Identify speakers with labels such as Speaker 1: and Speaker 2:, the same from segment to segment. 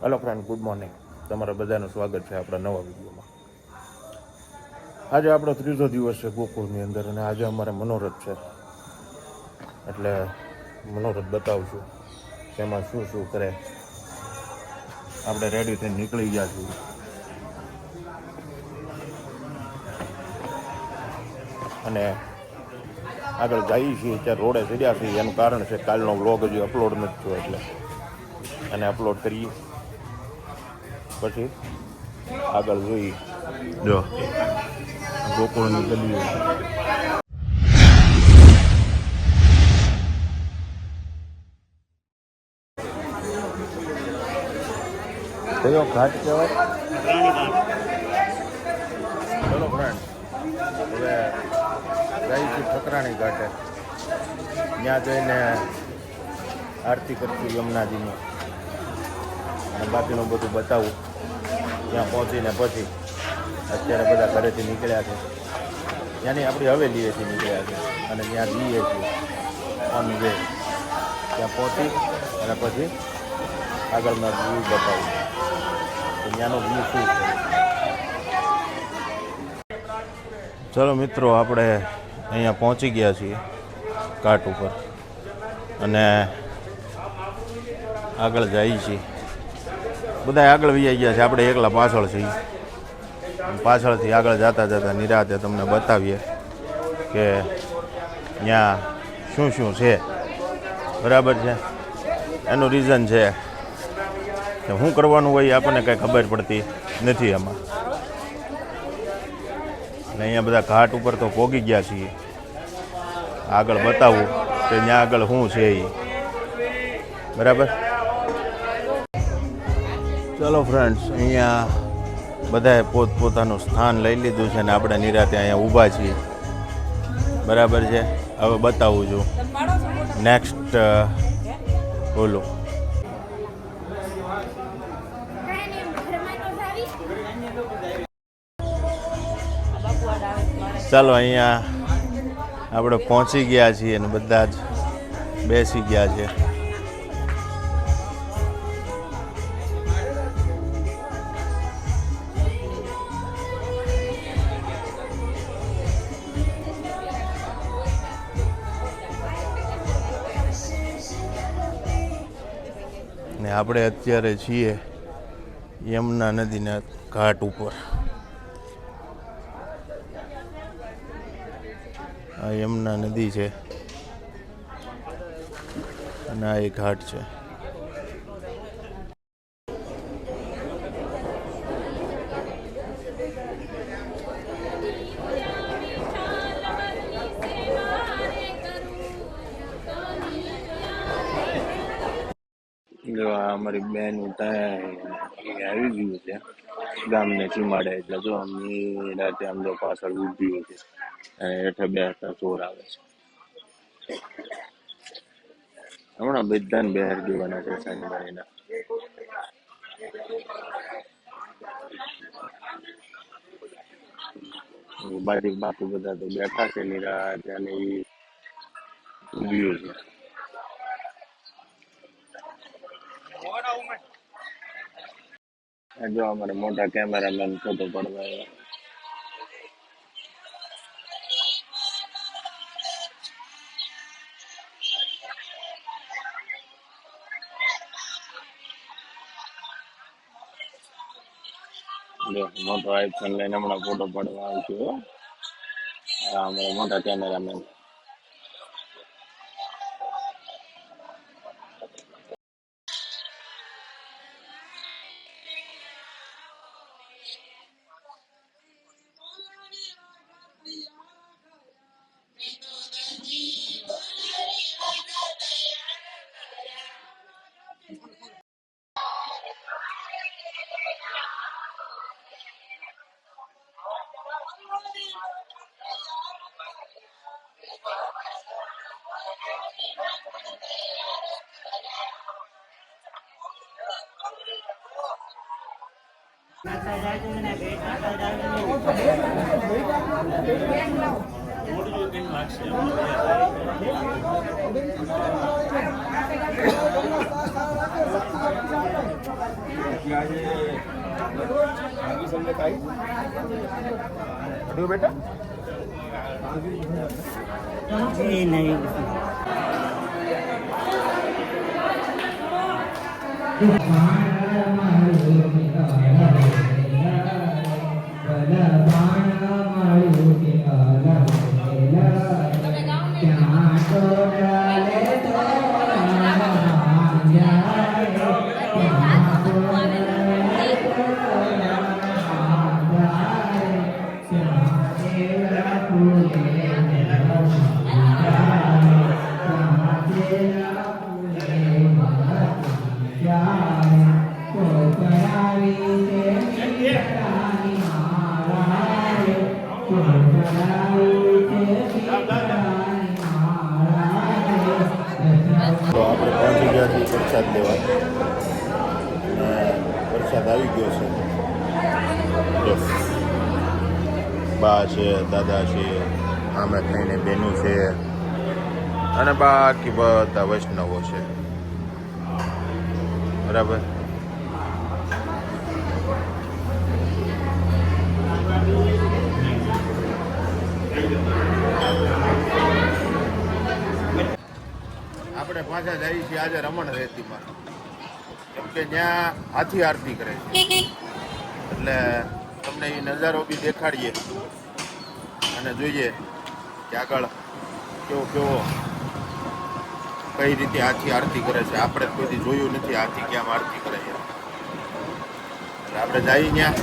Speaker 1: Hello friend, good morning. તમારા બધાનું સ્વાગત છે આપણા નવા વિડીયોમાં. આજે આપણો ત્રીજો દિવસ છે ગોકુળની અંદર અને આજે અમારે મનોરથ છે, એટલે મનોરથ બતાવશું તેમાં શું શું કરે. આપણે રેડી થઈને નીકળી ગયા છીએ અને આગળ જઈએ છીએ. ત્યાં રોડે ચડ્યા છીએ. એનું કારણ છે કાલનો વ્લોગ હજી અપલોડ નથી થયો, એટલે એને અપલોડ કરીએ પછી આગળ જોઈએ. જો ગોકુળની ગલીઓ કયો ઘાટ કહેવાય? ચલો ફ્રેન્ડ, હવે જાય છે ઠકરાણી ઘાટે. ત્યાં જઈને આરતી કરશું યમુનાજીની અને બાકીનું બધું બતાવું. ત્યાં પહોંચીને પછી અત્યારે બધા ઘરેથી નીકળ્યા છે. ત્યાંની આપણી હવેલીએથી નીકળ્યા છે અને ત્યાં જઈએ છીએ ઓન વે. ત્યાં પહોંચી અને પછી આગળના વ્યૂ બતાવું કે ત્યાંનો વ્યૂ શું છે. ચલો મિત્રો, આપણે અહીંયા પહોંચી ગયા છીએ ઘાટ ઉપર અને આગળ જઈએ છીએ. બધા આગળ વહી ગયા છે, આપણે એકલા પાછળ છીએ. પાછળથી આગળ જતાં જતાં નિરાતે તમને બતાવીએ કે ત્યાં શું શું છે. બરાબર છે? એનું રીઝન છે કે શું કરવાનું હોય આપણને કંઈ ખબર પડતી નથી એમાં. અને અહીંયા બધા ઘાટ ઉપર તો પહોંચી ગયા છીએ. આગળ બતાવું કે ત્યાં આગળ શું છે એ. બરાબર? ચલો ફ્રેન્ડ્સ, અહીંયા બધાએ પોતપોતાનું સ્થાન લઈ લીધું છે ને આપણે નિરાતે અહીંયા ઊભા છીએ. બરાબર છે? હવે બતાવું છું નેક્સ્ટ બોલો. ચાલો, અહીંયા આપણે પહોંચી ગયા છીએ અને બધા જ બેસી ગયા છે. ને આપણે અત્યારે છીએ યમુના નદીના ઘાટ ઉપર. આ યમુના નદી છે અને આ એક ઘાટ છે. જો આ અમારી બેન ત્યાં આવી ગયું છે ગામને ચીમાડે. એટલે જો અમની રાતે આમ જો પાછળ ઊભી છે અને હેઠે બેસતા ચોર આવે છે. હમણાં બધાને બહાર દેવાના છે શનિવારીના. બાકી બધા તો બેઠા છે નિરાતે અને એ ઊભી છે. જો અમારે મોટા કેમેરામેન ફોટો પડવા આવ્યા. જો મોટો આઈફોન લઈને હમણાં ફોટો પડવા આવશે. આ અમારા મોટા કેમેરામેન. બેટા
Speaker 2: नहीं
Speaker 1: તો આપણે પહોંચી ગયા છીએ વરસાદ લેવા અને વરસાદ આવી ગયો છે. જો બા છે, દાદા છે, આમે થઈને બેનું છે અને બાકી બધા વૈષ્ણવો છે. બરાબર. આપણે પાછા જઈએ છીએ આજે રમણ રેતીમાં, કેમ કે ત્યાં હાથી આરતી કરે છે એટલે તમને એ નજારો બી દેખાડીએ અને જોઈએ કે આગળ કેવો કેવો કઈ રીતે હાથી આરતી કરે છે. આપણે કોઈ જોયું નથી હાથી કેમ આરતી કરે છે, એટલે આપણે જઈએ ત્યાં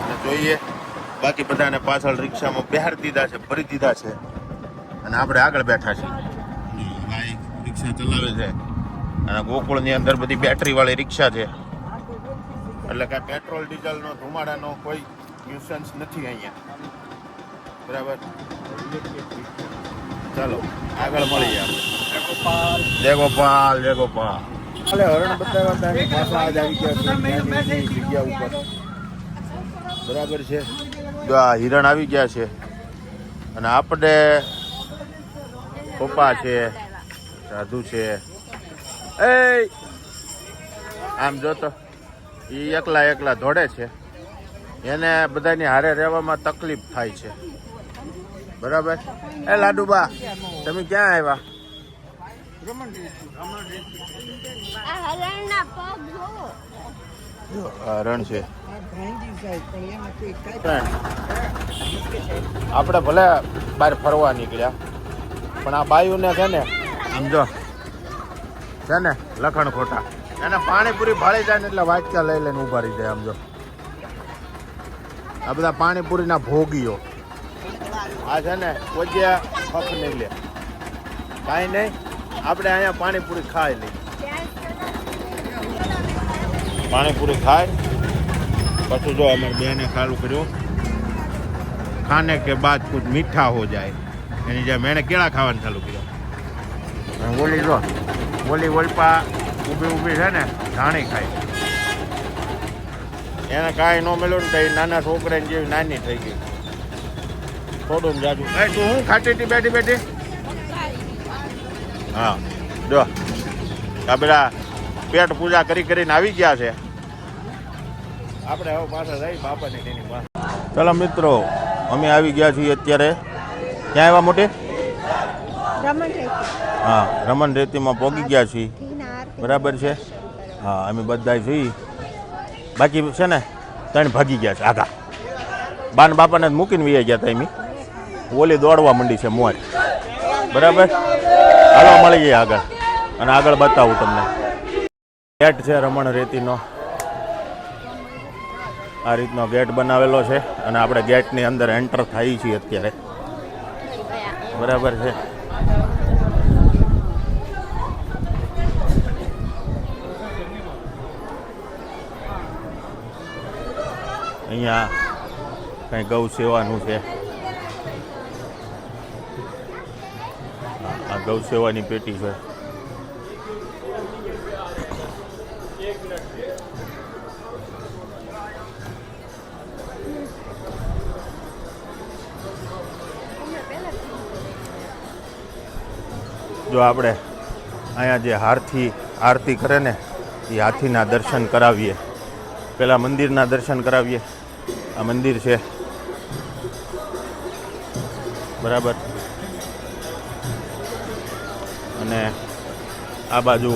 Speaker 1: અને જોઈએ. બાકી બધાને પાછળ રિક્ષામાં બહાર દીધા છે, ભરી દીધા છે અને આપણે આગળ બેઠા છીએ. ભાઈ રિક્ષા ચલાવે છે અને ગોકુળની અંદર બધી બેટરી વાળી રિક્ષા છે એટલે કાંઈ પેટ્રોલ ડીઝલનો ધુમાડાનો કોઈ ન્યુસન્સ નથી અહીંયા. બરાબર. ચાલો આગળ મળીએ આપણે. જય ગોપાલ, જય ગોપાલ. એટલે હરણ બતાવ્યા હતા પાછા આજ આવી ગયા છે જગ્યા ઉપર. બરાબર છે. જો આ હિરણ આવી ગયા છે અને આપણે પપ્પા છે, સાધુ છે. એ આમ જો તો એ એકલા એકલા દોડે છે, એને બધાની હારે રહેવામાં તકલીફ થાય છે. બરાબર. એ લાડુબા તમે ક્યાં આવ્યા? હરણ છે. આપણે ભલે બહાર ફરવા નીકળ્યા પણ આ બાયુને છે ને સમજો છે ને લખણ ખોટા, એને પાણીપુરી ભાળી જાય ને એટલે વાટકા લઈ લઈને ઉભા રહી જાય. સમજો આ બધા પાણીપુરીના ભોગીઓ આ છે ને કોઈ હક નહીં લે, કાંઈ નહીં. આપણે અહીંયા પાણીપુરી ખાઈ લઈએ, પાણીપુરી ખાય પછી જો અમારે બેને ચાલુ કર્યું ખાને કે બાદ કુછ મીઠા હો જાય, એની જેમ એણે કેળા ખાવાનું ચાલુ કર્યું. ઓલી જો ઓલી ઓલપા ઊભી ઊભી છે ને ધાણી ખાય, એને કાંઈ ન મળ્યું ને તો એ નાના છોકરાને જેવી નાની થઈ ગઈ. થોડું જાજુ. એ તું શું ખાતી હતી બેઠી બેઠી? હા જો આ બધા પેટ પૂજા કરી કરીને આવી ગયા છે. આપણે હવે પાછા જઈ બાપાની તેની પાસે. ચાલો મિત્રો, અમે આવી ગયા છીએ અત્યારે. ક્યાં આવ્યા મોટી? હા, રમણ રેતીમાં પહોંચી ગયા છીએ. બરાબર છે. હા, અમે બધા છીએ. બાકી છે ને ત્રણ ભાગી ગયા છે આગા. બાન બાપાને જ મૂકીને વી ગયા હતા. એમ ઓલી દોડવા માંડી છે મોર. બરાબર. હાલો મળી જઈએ આગળ અને આગળ બતાવું તમને. ગેટ છે રમણ રેતીનો, આ રીતનો ગેટ બનાવેલો છે અને આપણે ગેટની અંદર એન્ટર થઈ છીએ અત્યારે. બરાબર છે. અહીંયા કંઈ ગૌ સેવાનું છે. આ ગૌ સેવાની પેટી છે. જો આપણે અહીંયા જે હાથી આરતી કરે ને એ હાથીના દર્શન કરાવીએ. પેલા મંદિરના દર્શન કરાવીએ. આ મંદિર છે બરાબર, અને આ બાજુ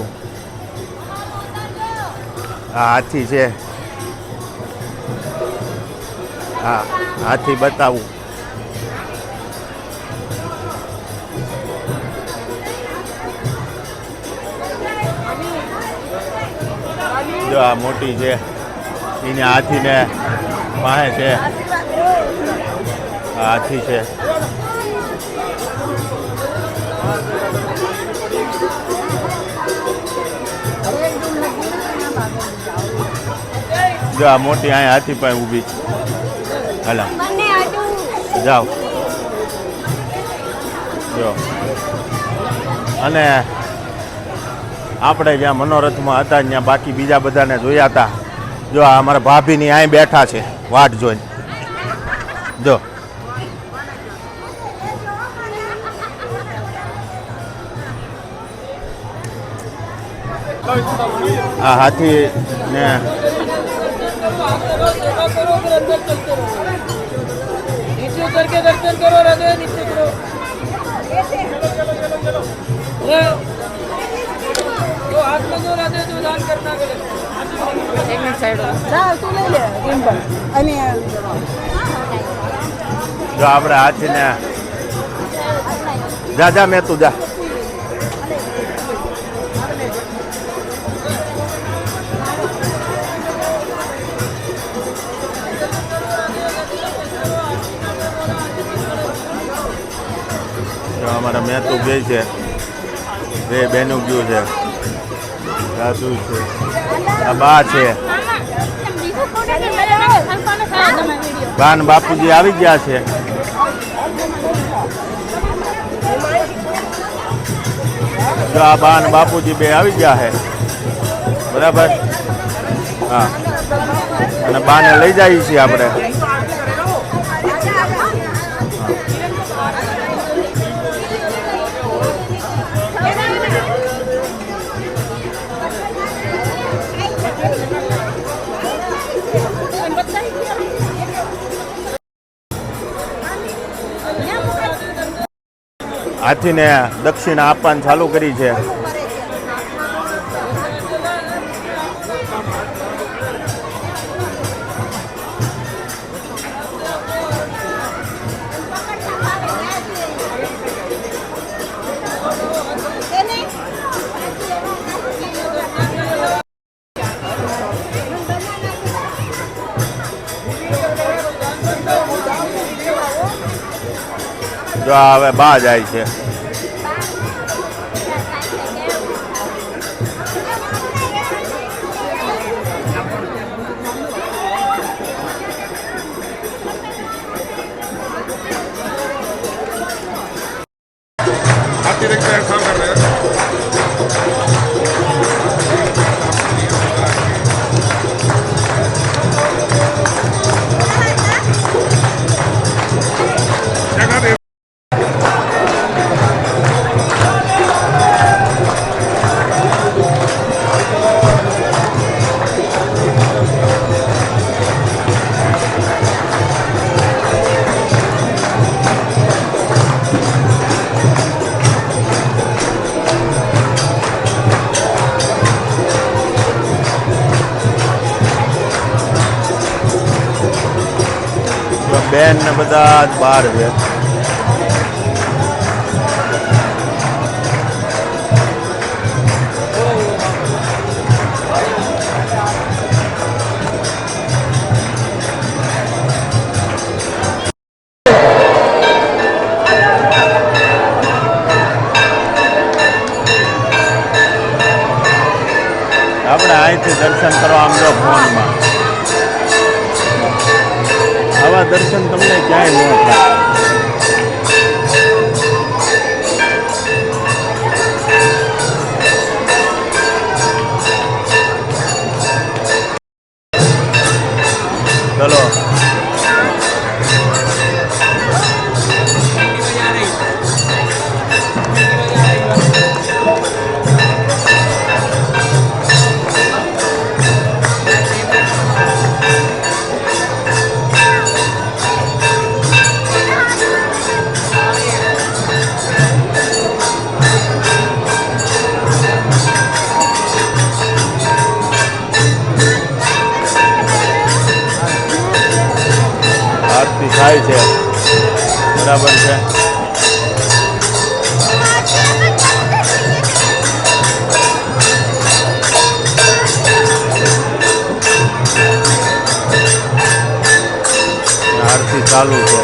Speaker 1: આ હાથી છે. હા, હાથી બતાવું. જો આ મોટી છે, એને હાથીને પાસે છે. આ હાથી છે. જો આ મોટી અહીંયા હાથી પાસે ઊભી છે. હાલા જાઓ. જો અને આપણે જ્યાં મનોરથમાં હતા ત્યાં બાકી બીજા બધાને જોયા હતા. જો આ અમારા ભાભીની અહીં બેઠા છે વાટ જોઈને. જો આ હાથી ને
Speaker 3: नीचे उतर के दर्शन करो, हृदय नीचे करो। तो हाथ में जो हृदय जो दान करना करे। एक मिनट साइड हो जा, तू ले ले गिम्बल અને
Speaker 1: જો આપણે હાથીને જા જા મેં તું જા. અમારા મેતું બે છે, બે બેનું ગયું છે, દાદુ છે, આ બા છે, બાન બાપુજી આવી ગયા છે. જો આ બાન બાપુજી બે આવી ગયા છે બરાબર. હા, અને બાને લઈ જઈએ છીએ આપણે. હાથીને દક્ષિણા આપવાનું ચાલુ કરી છે. જો હવે બા જાય છે. બેન ને બધા જ બહાર છે. આપણે અહીંથી દર્શન કરવા આમ જો ફોનમાં આવા દર્શન તમને ક્યાંય ન થાય. ચલો થાય છે બરાબર છે. આરતી ચાલુ છે.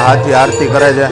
Speaker 1: હાથી આરતી કરે છે.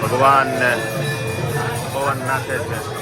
Speaker 1: ભગવાનને પવન નાખે છે.